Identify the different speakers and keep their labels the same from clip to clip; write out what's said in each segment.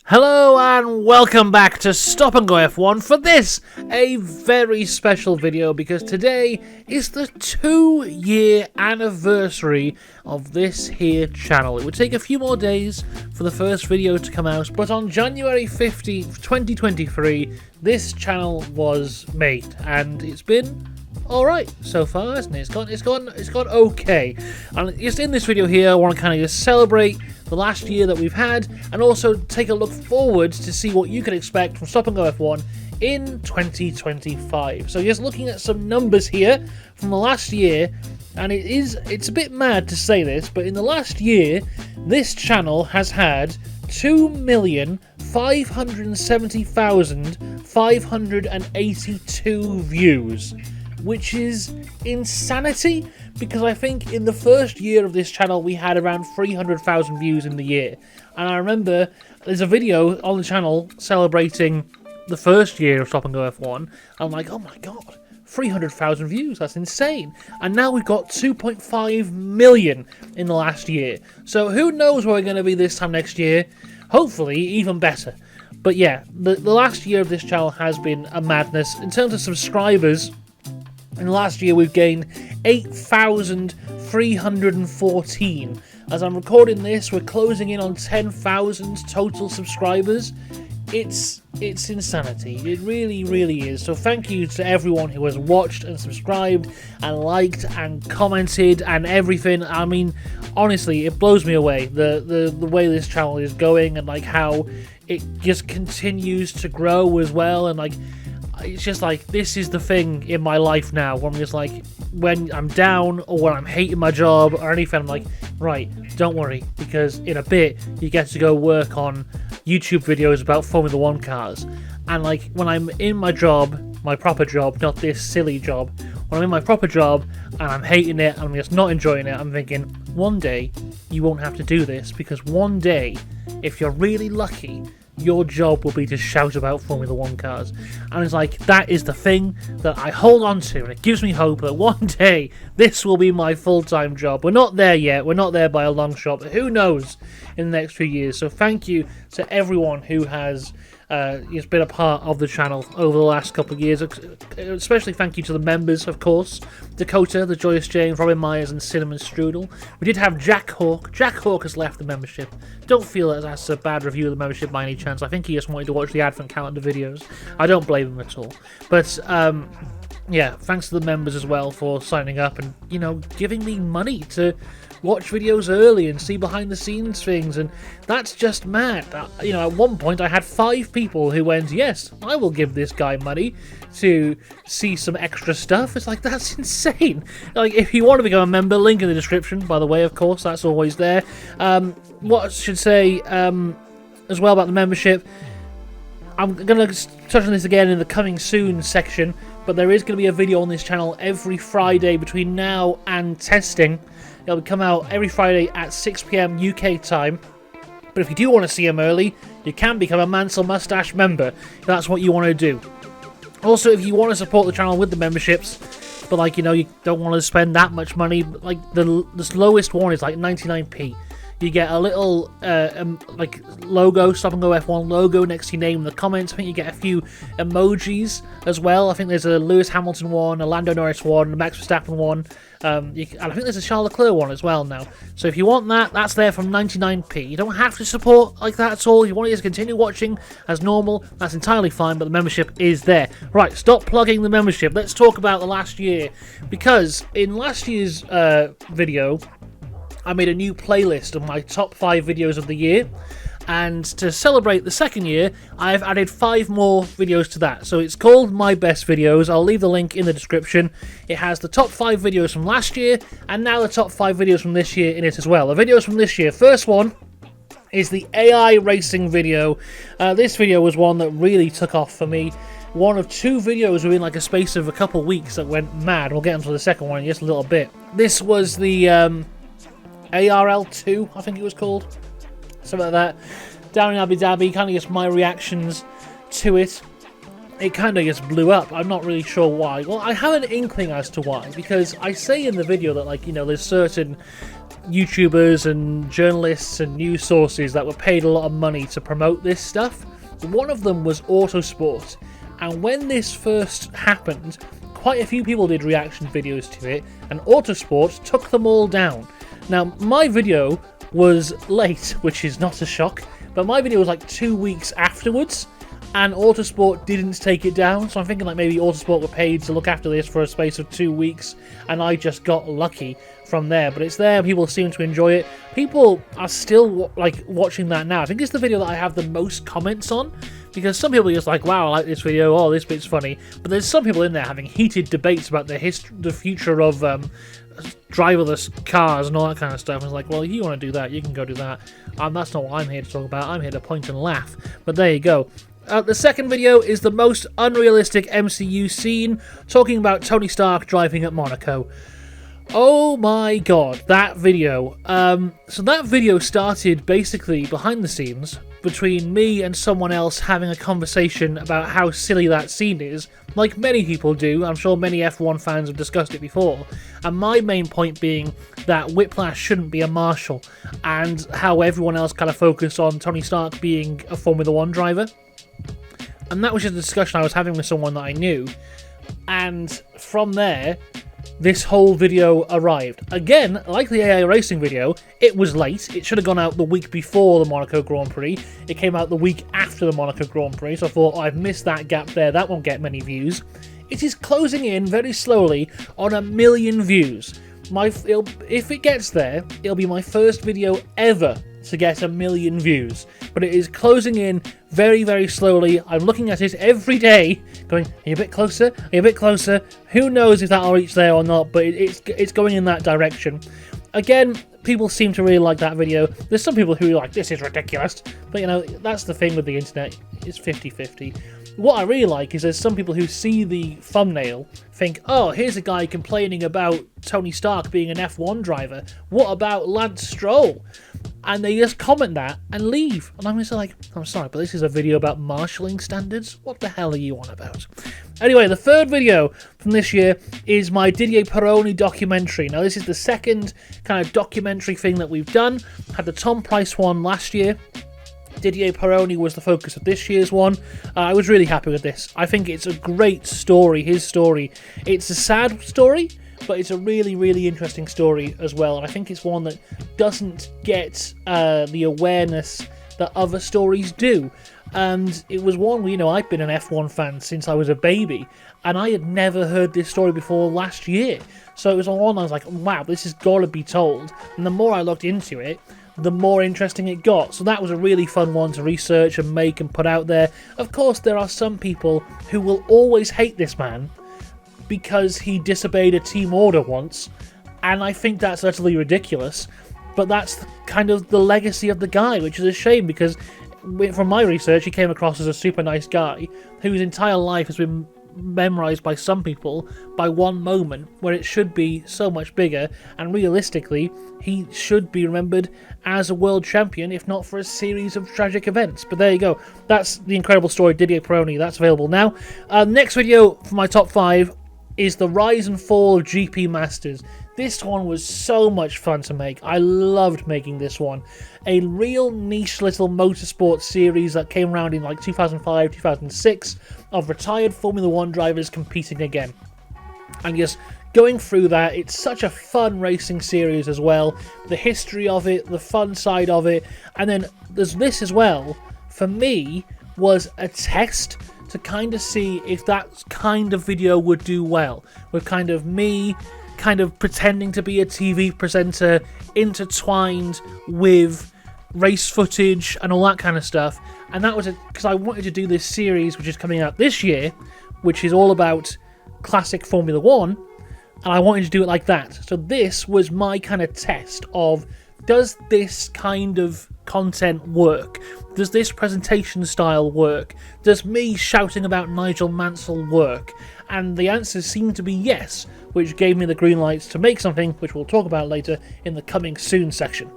Speaker 1: Hello and welcome back to Stop and Go F1 for this, a very special video because today is the 2-year anniversary of this here channel. It would take a few more days for the first video to come out, but on January 15th, 2023, this channel was made and it's been alright so far, hasn't it? It's gone okay. And just in this video here, I want to kind of just celebrate the last year that we've had, and also take a look forward to see what you can expect from Stop and Go F1 in 2025. So just looking at some numbers here from the last year, and it's a bit mad to say this, but in the last year, this channel has had 2,570,582 views, which is insanity, because I think in the first year of this channel we had around 300,000 views in the year. And I remember there's a video on the channel celebrating the first year of Stop and Go F1. I'm like, oh my god, 300,000 views, that's insane. And now we've got 2.5 million in the last year. So who knows where we're going to be this time next year? Hopefully even better. But yeah, the last year of this channel has been a madness. In terms of subscribers, in the last year we've gained 8,314. As I'm recording this, we're closing in on 10,000 total subscribers. It's insanity. It really, really is. So thank you to everyone who has watched and subscribed and liked and commented and everything. I mean, honestly, it blows me away the way this channel is going, and like how it just continues to grow as well. And like, it's just like, this is the thing in my life now where I'm just like, when I'm down or when I'm hating my job or anything, I'm like, right, don't worry, because in a bit you get to go work on YouTube videos about Formula 1 cars. And like, when I'm in my job, my proper job, not this silly job, when I'm in my proper job and I'm hating it, I'm just not enjoying it, I'm thinking, one day you won't have to do this, because one day, if you're really lucky, your job will be to shout about Formula 1 cars. And it's like, that is the thing that I hold on to, and it gives me hope that one day this will be my full-time job. We're not there yet, we're not there by a long shot, but who knows in the next few years. So thank you to everyone who has been a part of the channel over the last couple of years. Especially thank you to the members, of course. Dakota, the Joyous James, Robin Myers, and Cinnamon Strudel. We did have Jack Hawk. Jack Hawk has left the membership. Don't feel that that's a bad review of the membership by any chance. I think he just wanted to watch the Advent Calendar videos. I don't blame him at all. But yeah, thanks to the members as well for signing up and, you know, giving me money to watch videos early and see behind the scenes things, and that's just mad. You know, at one point I had 5 people who went, yes, I will give this guy money to see some extra stuff. It's like, that's insane. Like, if you want to become a member, link in the description, by the way, of course, that's always there. What I should say as well about the membership, I'm going to touch on this again in the coming soon section, but there is going to be a video on this channel every Friday between now and testing. It'll come out every Friday at 6 PM UK time. But if you do want to see them early, you can become a Mansell Mustache member, if that's what you want to do. Also, if you want to support the channel with the memberships, but like, you know, you don't want to spend that much money, like the lowest one is like 99p. You get a little like logo, Stop and Go F1 logo next to your name in the comments. I think you get a few emojis as well. I think there's a Lewis Hamilton one, a Lando Norris one, a Max Verstappen one, and I think there's a Charles Leclerc one as well now. So if you want that, that's there from 99p. You don't have to support like that at all. If you want to just continue watching as normal, that's entirely fine, but the membership is there. Right, stop plugging the membership. Let's talk about the last year, because in last year's video, I made a new playlist of my top 5 videos of the year, and to celebrate the second year, I've added 5 more videos to that. So it's called My Best Videos. I'll leave the link in the description. It has the top 5 videos from last year, and now the top 5 videos from this year in it as well. The videos from this year, first one is the AI racing video. This video was one that really took off for me. One of 2 videos within like a space of a couple weeks that went mad. We'll get into the second one in just a little bit. This was the ARL2, I think it was called, something like that, down in Abu Dhabi. Kind of just my reactions to it. It kind of just blew up. I'm not really sure why. Well, I have an inkling as to why, because I say in the video that, like, you know, there's certain YouTubers and journalists and news sources that were paid a lot of money to promote this stuff. One of them was Autosport, and when this first happened, quite a few people did reaction videos to it, and Autosport took them all down. Now, my video was late, which is not a shock, but my video was like 2 weeks afterwards, and Autosport didn't take it down, so I'm thinking like maybe Autosport were paid to look after this for a space of 2 weeks, and I just got lucky from there. But it's there, people seem to enjoy it. People are still like watching that now. I think it's the video that I have the most comments on, because some people are just like, wow, I like this video, oh, this bit's funny, but there's some people in there having heated debates about the future of driverless cars and all that kind of stuff. And it's like, well, you want to do that, you can go do that. That's not what I'm here to talk about. I'm here to point and laugh. But there you go. The second video is the most unrealistic MCU scene, talking about Tony Stark driving at Monaco. Oh my god, that video. So that video started basically behind the scenes between me and someone else having a conversation about how silly that scene is, like many people do. I'm sure many F1 fans have discussed it before. And my main point being that Whiplash shouldn't be a marshal, and how everyone else kind of focused on Tony Stark being a Formula 1 driver. And that was just a discussion I was having with someone that I knew. And from there, this whole video arrived. Again, like the AI Racing video, it was late. It should have gone out the week before the Monaco Grand Prix. It came out the week after the Monaco Grand Prix, so I thought, I've missed that gap there. That won't get many views. It is closing in very slowly on 1 million views. If it gets there, it'll be my first video ever to get 1 million views, but it is closing in very, very slowly. I'm looking at it every day, going, are you a bit closer? Are you a bit closer? Who knows if that'll reach there or not, but it's going in that direction. Again, people seem to really like that video. There's some people who are like, this is ridiculous, but you know, that's the thing with the internet, it's 50-50. What I really like is there's some people who see the thumbnail, think, oh, here's a guy complaining about Tony Stark being an F1 driver. What about Lance Stroll? And they just comment that and leave. And I'm just like, I'm sorry, but this is a video about marshalling standards? What the hell are you on about? Anyway, the third video from this year is my Didier Peroni documentary. Now, this is the second kind of documentary thing that we've done. Had the Tom Price one last year. Didier Peroni was the focus of this year's one. I was really happy with this. I think it's a great story, his story. It's a sad story, but it's a really, really interesting story as well. And I think it's one that doesn't get the awareness that other stories do. And it was one where, you know, I've been an F1 fan since I was a baby, and I had never heard this story before last year. So it was one I was like, wow, this has got to be told. And the more I looked into it, the more interesting it got. So that was a really fun one to research and make and put out there. Of course, there are some people who will always hate this man because he disobeyed a team order once, and I think that's utterly ridiculous. But that's kind of the legacy of the guy, which is a shame, because from my research, he came across as a super nice guy whose entire life has been memorized by some people by one moment where it should be so much bigger, and realistically he should be remembered as a world champion, if not for a series of tragic events. But there you go, that's the incredible story of Didier Peroni. That's available now. Next video for my top 5 is the rise and fall of GP Masters. This one was so much fun to make. I loved making this one. A real niche little motorsport series that came around in like 2005, 2006 of retired Formula 1 drivers competing again. And just going through that, it's such a fun racing series as well. The history of it, the fun side of it, and then there's this as well, for me, was a test to kind of see if that kind of video would do well. With kind of me kind of pretending to be a TV presenter intertwined with race footage and all that kind of stuff. And that was because I wanted to do this series which is coming out this year, which is all about classic Formula 1, and I wanted to do it like that. So this was my kind of test of, does this kind of content work? Does this presentation style work? Does me shouting about Nigel Mansell work? And the answers seem to be yes, which gave me the green lights to make something which we'll talk about later in the coming soon section.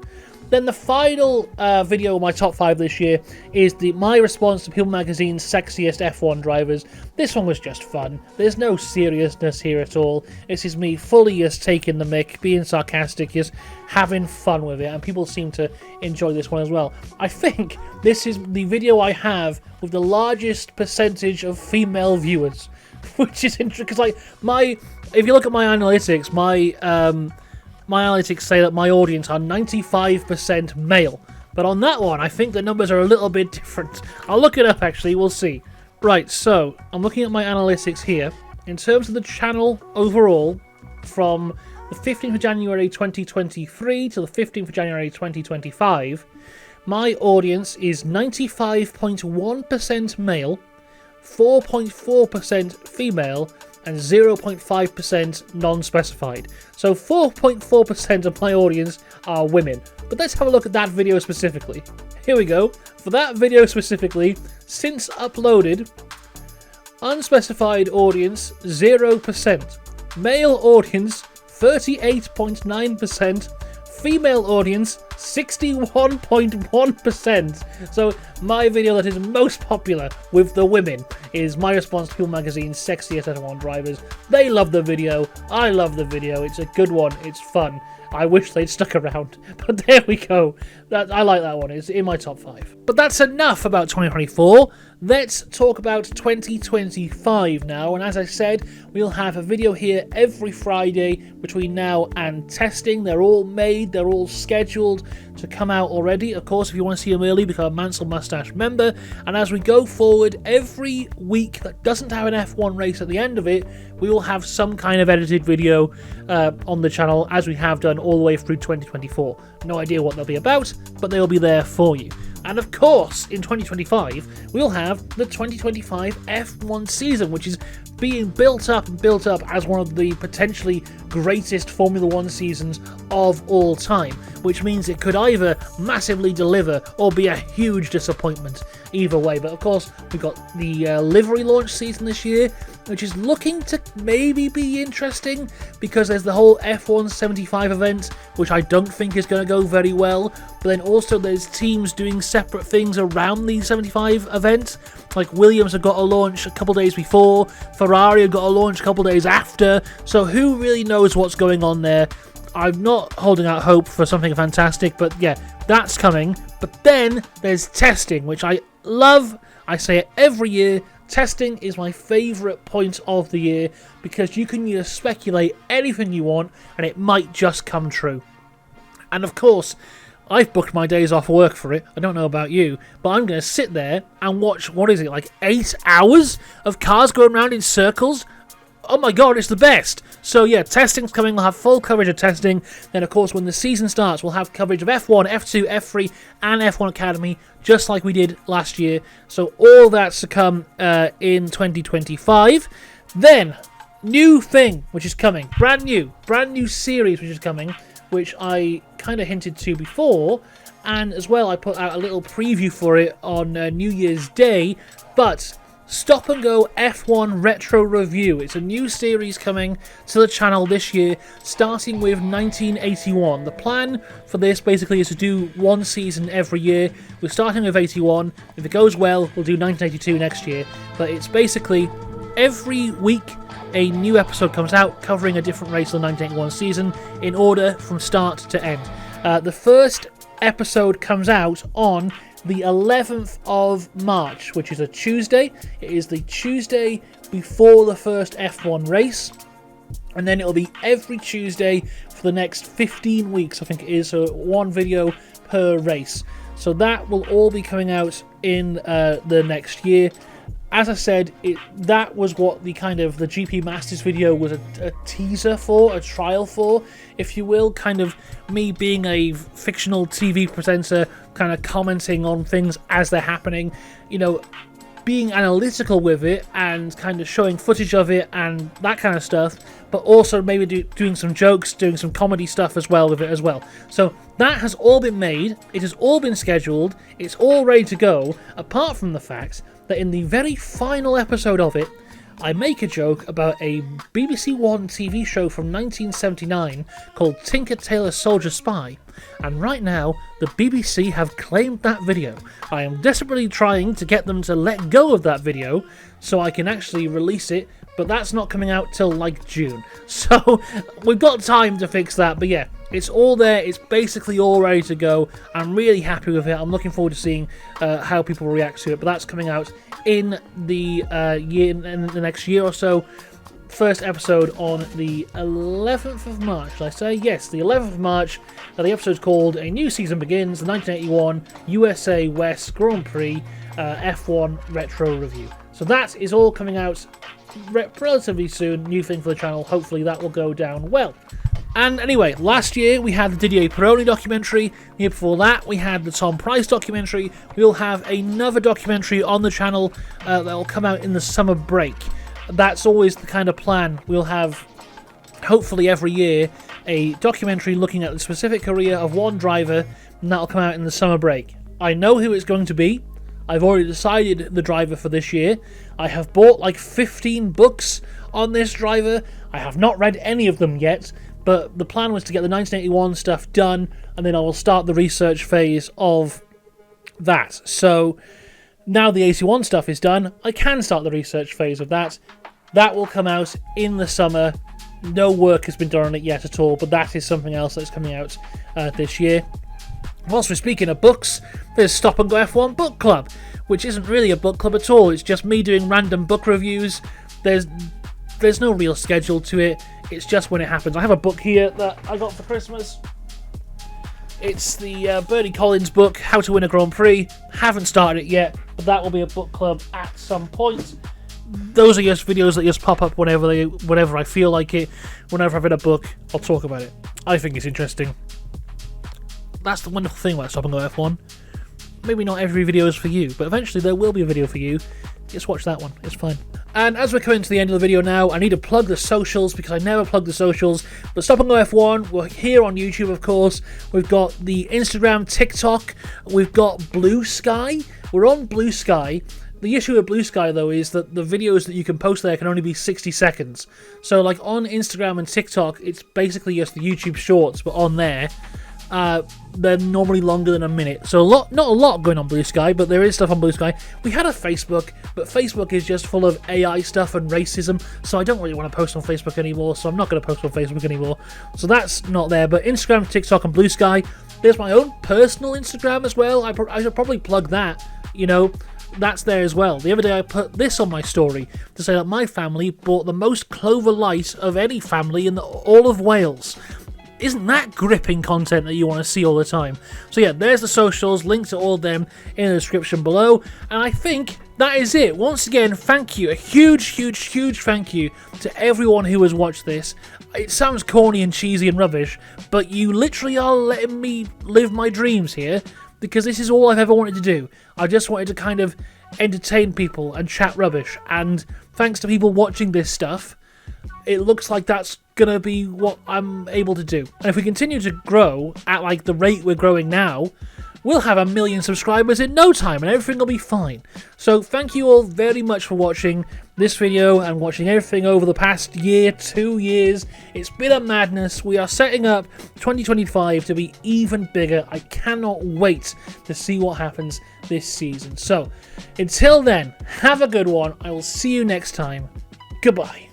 Speaker 1: Then the final video of my top 5 this year is my response to People Magazine's sexiest F1 drivers. This one was just fun. There's no seriousness here at all. This is me fully just taking the mick, being sarcastic, just having fun with it, and people seem to enjoy this one as well. I think this is the video I have with the largest percentage of female viewers, which is interesting because, like, if you look at my analytics, my analytics say that my audience are 95% male. But on that one, I think the numbers are a little bit different. I'll look it up, actually. We'll see. Right, so I'm looking at my analytics here. In terms of the channel overall, from the 15th of January 2023 to the 15th of January 2025, my audience is 95.1% male, 4.4% female, and 0.5% non-specified. So 4.4% of my audience are women. But let's have a look at that video specifically. Here we go. For that video specifically, since uploaded, unspecified audience 0%, male audience 38.9%, female audience 61.1%. So my video that is most popular with the women is my response to People Magazine's sexiest F1 drivers. They love the video. I love the video. It's a good one. It's fun. I wish they'd stuck around, but there we go. I like that one. It's in my top 5. But that's enough about 2024. Let's talk about 2025 now. And as I said, we'll have a video here every Friday between now and testing. They're all made. They're all scheduled to come out already. Of course, if you want to see them early, become a Mansell Mustache member. And as we go forward, every week that doesn't have an F1 race at the end of it, we will have some kind of edited video on the channel, as we have done all the way through 2024. No idea what they'll be about, but they'll be there for you. And of course, in 2025, we'll have the 2025 F1 season, which is being built up as one of the potentially greatest Formula 1 seasons of all time, which means it could either massively deliver or be a huge disappointment either way. But of course, we've got the livery launch season this year, which is looking to maybe be interesting because there's the whole F1 75 event, which I don't think is going to go very well. But then also there's teams doing separate things around the 75 event. Like Williams have got a launch a couple days before, Ferrari have got a launch a couple days after, so who really knows what's going on there? I'm not holding out hope for something fantastic, but yeah, that's coming. But then there's testing, which I love. I say it every year. Testing is my favourite point of the year because you can just speculate anything you want and it might just come true. And of course, I've booked my days off work for it. I don't know about you, but I'm going to sit there and watch, what is it, like 8 hours of cars going around in circles? Oh my god, it's the best! So yeah, testing's coming. We'll have full coverage of testing. Then of course, when the season starts, we'll have coverage of F1, F2, F3, and F1 Academy, just like we did last year. So all that's to come in 2025. Then, new thing which is coming. Brand new series which is coming, which I kind of hinted to before. And as well, I put out a little preview for it on New Year's Day. But Stop and Go F1 Retro Review. It's a new series coming to the channel this year, starting with 1981. The plan for this basically is to do one season every year. We're starting with 81. If it goes well, we'll do 1982 next year. But it's basically every week a new episode comes out covering a different race of the 1981 season in order from start to end. The first episode comes out on the 11th of March, which is a Tuesday. It is the Tuesday before the first F1 race, and then it'll be every Tuesday for the next 15 weeks, I think it is, so one video per race. So that will all be coming out in the next year. As I said, that was what the kind of the GP Masters video was a teaser for, a trial for, if you will, kind of me being a fictional TV presenter, kind of commenting on things as they're happening, you know, being analytical with it and kind of showing footage of it and that kind of stuff, but also maybe doing some jokes, doing some comedy stuff as well with it as well. So that has all been made, it has all been scheduled, it's all ready to go, apart from the fact that in the very final episode of it, I make a joke about a BBC One TV show from 1979 called Tinker Tailor Soldier Spy, and right now the BBC have claimed that video. I am desperately trying to get them to let go of that video so I can actually release it, but that's not coming out till like June. So we've got time to fix that, but yeah, it's all there. It's basically all ready to go. I'm really happy with it. I'm looking forward to seeing how people react to it, but that's coming out in the next year or so. First episode on the 11th of March, did I say? Yes, the 11th of March. The episode's called A New Season Begins, the 1981 USA West Grand Prix F1 Retro Review. So that is all coming out relatively soon. New thing for the channel. Hopefully that will go down well. And anyway, last year we had the Didier Peroni documentary. The year before that we had the Tom Price documentary. We'll have another documentary on the channel that will come out in the summer break. That's always the kind of plan. We'll have, hopefully every year, a documentary looking at the specific career of one driver, and that'll come out in the summer break. I know who it's going to be. I've already decided the driver for this year. I have bought like 15 books on this driver. I have not read any of them yet, but the plan was to get the 1981 stuff done, and then I will start the research phase of that. So now the 81 stuff is done, I can start the research phase of that. That will come out in the summer. No work has been done on it yet at all, but that is something else that's coming out this year. Whilst we're speaking of books, there's Stop and Go F1 Book Club, which isn't really a book club at all. It's just me doing random book reviews. There's no real schedule to it. It's just when it happens. I have a book here that I got for Christmas. It's the Bernie Collins book, How to Win a Grand Prix. Haven't started it yet, but that will be a book club at some point. Those are just videos that just pop up whenever I feel like it. Whenever I've read a book, I'll talk about it. I think it's interesting. That's the wonderful thing about Stop and Go F1. Maybe not every video is for you, but eventually there will be a video for you. Just watch that one. It's fine. And as we're coming to the end of the video now, I need to plug the socials because I never plug the socials. But Stop and Go F1, we're here on YouTube, of course. We've got the Instagram, TikTok. We've got Blue Sky. We're on Blue Sky. The issue with Blue Sky, though, is that the videos that you can post there can only be 60 seconds. So, like, on Instagram and TikTok, it's basically just the YouTube Shorts, but on there, they're normally longer than a minute. So not a lot going on Blue Sky, but there is stuff on Blue Sky. We had a Facebook, but Facebook is just full of AI stuff and racism, so I don't really want to post on Facebook anymore, so I'm not going to post on Facebook anymore. So that's not there, but Instagram, TikTok, and Blue Sky. There's my own personal Instagram as well. I should probably plug that, you know. That's there as well. The other day I put this on my story to say that my family bought the most Clover Light of any family in all of Wales. Isn't that gripping content that you want to see all the time? So yeah, there's the socials, links to all of them in the description below. And I think that is it. Once again, thank you. A huge thank you to everyone who has watched this. It sounds corny and cheesy and rubbish, but you literally are letting me live my dreams here, because this is all I've ever wanted to do. I just wanted to kind of entertain people and chat rubbish, and thanks to people watching this stuff, it looks like that's gonna be what I'm able to do. And if we continue to grow at like the rate we're growing now, we'll have 1 million subscribers in no time and everything will be fine. So thank you all very much for watching this video and watching everything over the past year, 2 years. It's been a madness. We are setting up 2025 to be even bigger. I cannot wait to see what happens this season. So until then, have a good one. I will see you next time. Goodbye.